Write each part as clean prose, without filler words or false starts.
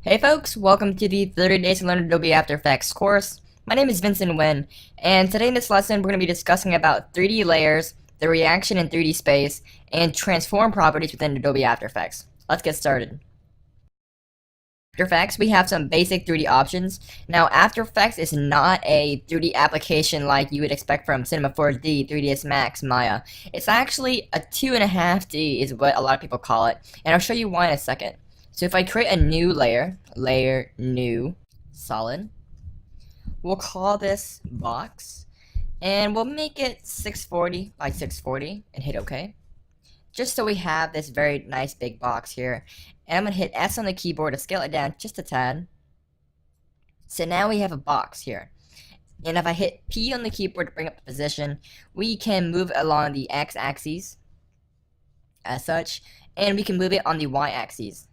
Hey folks, welcome to the 30 Days to Learn Adobe After Effects course. My name is Vincent Nguyen, and today in this lesson we're going to be discussing about 3D layers, the reaction in 3D space, and transform properties within Adobe After Effects. Let's get started. After Effects, we have some basic 3D options. Now, After Effects is not a 3D application like you would expect from Cinema 4D, 3ds Max, Maya. It's actually a 2.5D is what a lot of people call it, and I'll show you why in a second. So if I create a new layer, new, solid, we'll call this box, and we'll make it 640 by 640, and hit OK. Just so we have this very nice big box here. And I'm going to hit S on the keyboard to scale it down just a tad. So now we have a box here. And if I hit P on the keyboard to bring up the position, we can move along the x-axis as such, and we can move it on the y-axis.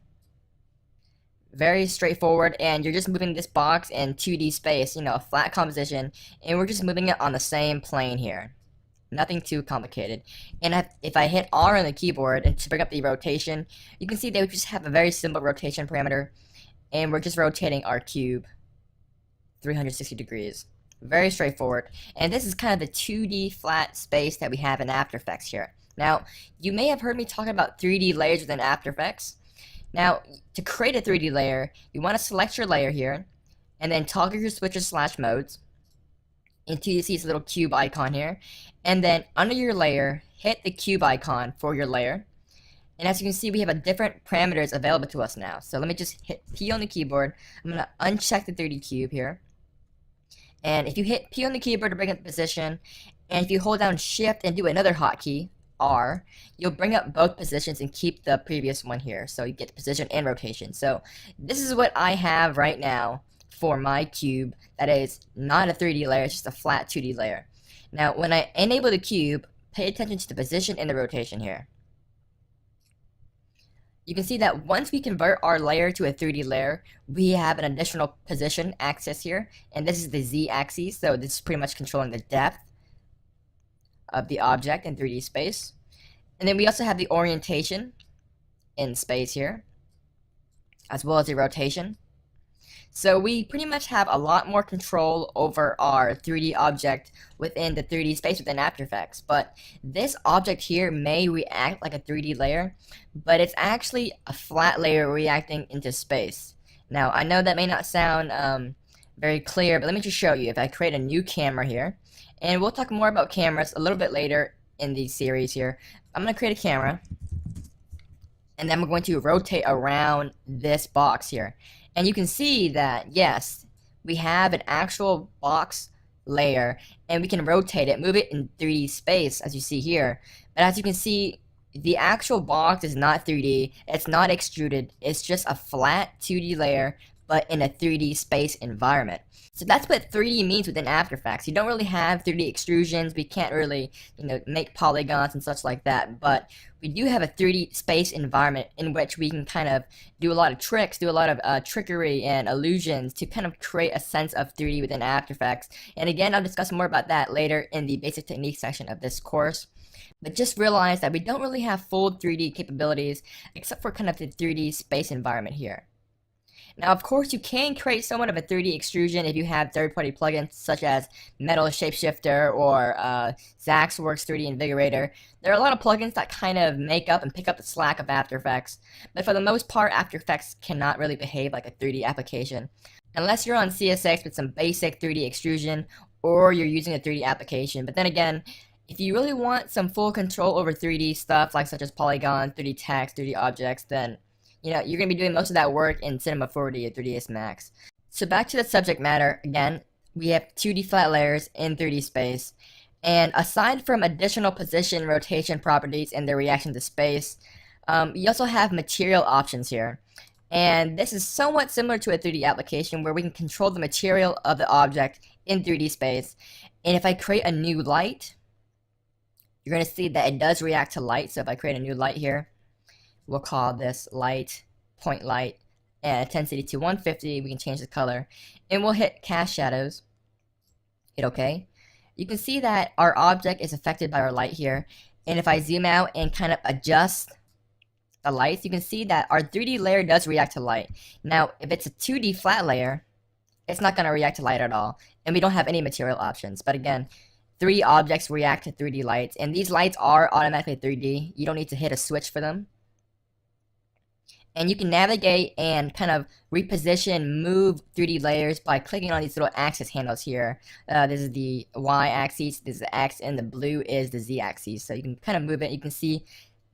Very straightforward, and you're just moving this box in 2D space, a flat composition, and we're just moving it on the same plane here. Nothing too complicated. And if I hit R on the keyboard and to bring up the rotation, you can see that we just have a very simple rotation parameter, and we're just rotating our cube 360 degrees. Very straightforward. And this is kind of the 2D flat space that we have in After Effects here. Now, you may have heard me talk about 3D layers within After Effects. Now, to create a 3D layer, you want to select your layer here, and then toggle your switches / modes until you see this little cube icon here, and then under your layer, hit the cube icon for your layer. And as you can see, we have a different parameters available to us now. So let me just hit P on the keyboard. I'm going to uncheck the 3D cube here. And if you hit P on the keyboard to bring up the position, and if you hold down Shift and do another hotkey, R, you'll bring up both positions and keep the previous one here. So you get the position and rotation. So this is what I have right now for my cube that is not a 3D layer, it's just a flat 2D layer. Now, when I enable the cube, pay attention to the position and the rotation here. You can see that once we convert our layer to a 3D layer, we have an additional position axis here, and this is the Z axis, so this is pretty much controlling the depth of the object in 3D space. And then we also have the orientation in space here, as well as the rotation. So we pretty much have a lot more control over our 3D object within the 3D space within After Effects. But this object here may react like a 3D layer, but it's actually a flat layer reacting into space. Now, I know that may not sound very clear, but let me just show you. If I create a new camera here, and we'll talk more about cameras a little bit later in the series here. I'm going to create a camera, and then I'm going to rotate around this box here. And you can see that, yes, we have an actual box layer, and we can rotate it, move it in 3D space, as you see here. But as you can see, the actual box is not 3D, it's not extruded, it's just a flat 2D layer, but in a 3D space environment. So that's what 3D means within After Effects. You don't really have 3D extrusions, we can't really, make polygons and such like that, but we do have a 3D space environment in which we can kind of do a lot of tricks, do a lot of trickery and illusions to kind of create a sense of 3D within After Effects. And again, I'll discuss more about that later in the basic techniques section of this course. But just realize that we don't really have full 3D capabilities except for kind of the 3D space environment here. Now, of course, you can create somewhat of a 3D extrusion if you have third-party plugins such as Metal Shapeshifter or Zaxworks 3D Invigorator. There are a lot of plugins that kind of make up and pick up the slack of After Effects, but for the most part, After Effects cannot really behave like a 3D application. Unless you're on CSX with some basic 3D extrusion, or you're using a 3D application. But then again, if you really want some full control over 3D stuff, like such as polygons, 3D text, 3D objects, then you're going to be doing most of that work in Cinema 4D or 3ds Max. So back to the subject matter, again, we have 2D flat layers in 3D space, and aside from additional position rotation properties and their reaction to space, you also have material options here. And this is somewhat similar to a 3D application where we can control the material of the object in 3D space. And if I create a new light, you're going to see that it does react to light. So if I create a new light here, we'll call this light, point light, and intensity to 150. We can change the color, and we'll hit cast shadows. Hit OK. You can see that our object is affected by our light here, and if I zoom out and kind of adjust the lights, you can see that our 3D layer does react to light. Now, if it's a 2D flat layer, it's not going to react to light at all, and we don't have any material options. But again, 3D objects react to 3D lights, and these lights are automatically 3D. You don't need to hit a switch for them. And you can navigate and kind of reposition, move 3D layers by clicking on these little axis handles here. This is the Y axis, this is the X, and the blue is the Z axis. So you can kind of move it. You can see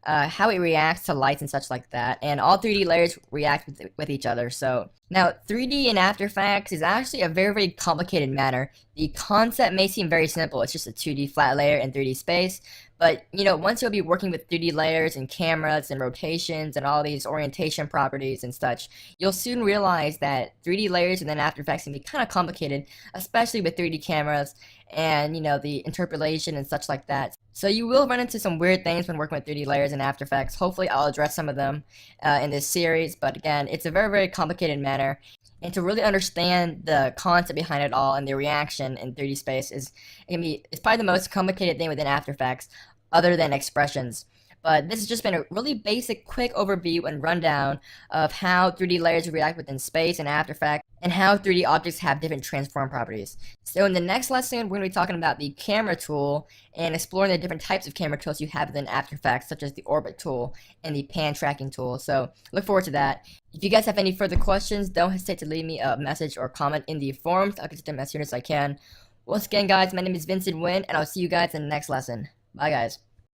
how it reacts to lights and such like that. And all 3D layers react with each other. So now 3D in After Effects is actually a very, very complicated matter. The concept may seem very simple. It's just a 2D flat layer in 3D space. But, you know, once you'll be working with 3D layers and cameras and rotations and all these orientation properties and such, you'll soon realize that 3D layers within After Effects can be kind of complicated, especially with 3D cameras and, you know, the interpolation and such like that. So you will run into some weird things when working with 3D layers in After Effects. Hopefully I'll address some of them in this series, but again, it's a very, very complicated matter. And to really understand the concept behind it all and the reaction in 3D space it's probably the most complicated thing within After Effects, other than expressions. But this has just been a really basic, quick overview and rundown of how 3D layers react within space and After Effects, and how 3D objects have different transform properties. So in the next lesson, we're going to be talking about the camera tool and exploring the different types of camera tools you have within After Effects, such as the orbit tool and the pan tracking tool. So look forward to that. If you guys have any further questions, don't hesitate to leave me a message or comment in the forums. I'll get to them as soon as I can. Once again, guys, my name is Vincent Wynn, and I'll see you guys in the next lesson. Bye, guys.